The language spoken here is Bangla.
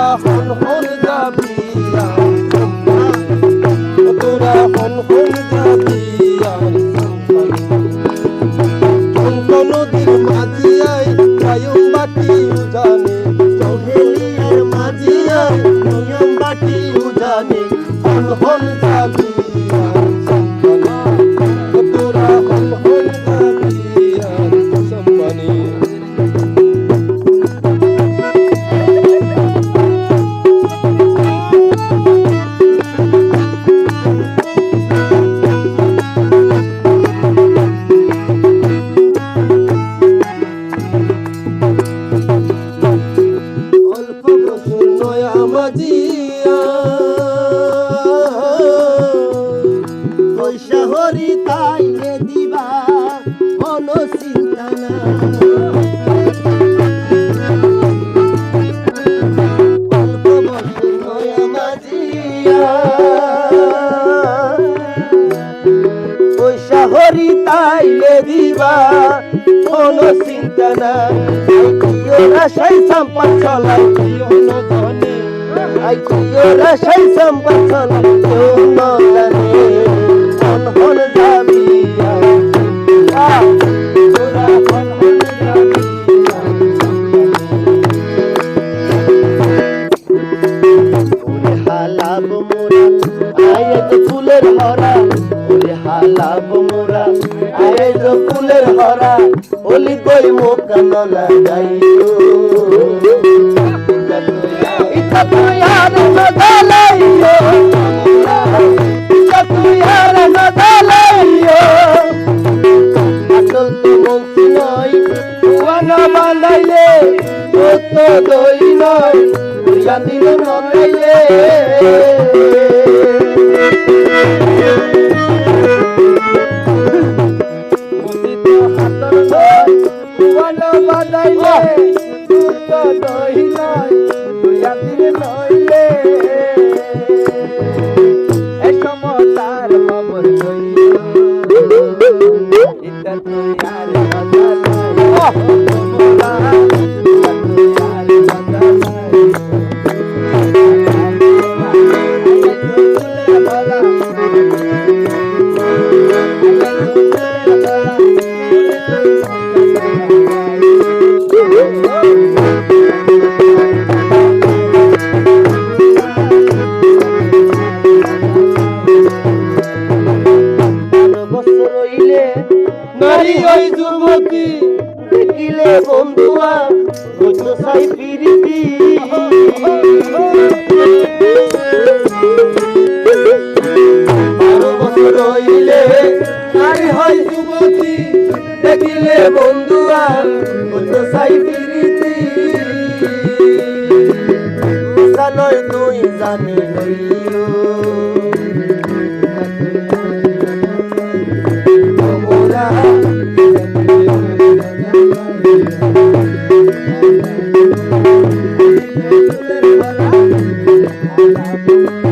তোরা হন হন যাবি আর তোরা হন হন যাবি আর নদীর মাঝিয়ায় কায়ম বাটি উজানে চৌহেলিয়ার মাঝিয়ায় কায়ম বাটি উজানে হন হন যাবি তোরা হন হন যাবি আর সম্মানী শহরি তাইলে দিবা কোনো চিন্তা না অল্প বসে নয়া মাঝিয়া ওই শহরি তাইলে দিবা কোনো চিন্তা না ওরা সেই সম্পদ চলাই ধনে ওরা সেই সম্পদ চলাই কেউ নদানে হন হন যাবি তোরা হন হন যাবি ওরে হালাব মোরা আয় তো ফুলের হরা ওরে হালাব মোরা আয় তো ফুলের হরা ওলি কই মুখ না লাগাইও ইতা তুই আর না গালাইও ইতা তুই আর না গালাইও আসল তো মন্ত্রী নয় তুয়ানা বানাইলে কত দই নয় তুইয়া দিল নগাইলে তুয়ানা বানাইলে কত দই নয় তুইয়া দিল নইলে এই সমতার খবর লইও ইতা তুই আর নারী ওই যুবতী দেখিলে বন্ধুয়া কত সাই প্রীতি 12 বছর হইলে নারী হয় যুবতী দেখিলে বন্ধুয়া কত সাই প্রীতি জানই তুই জানি লইও Thank you.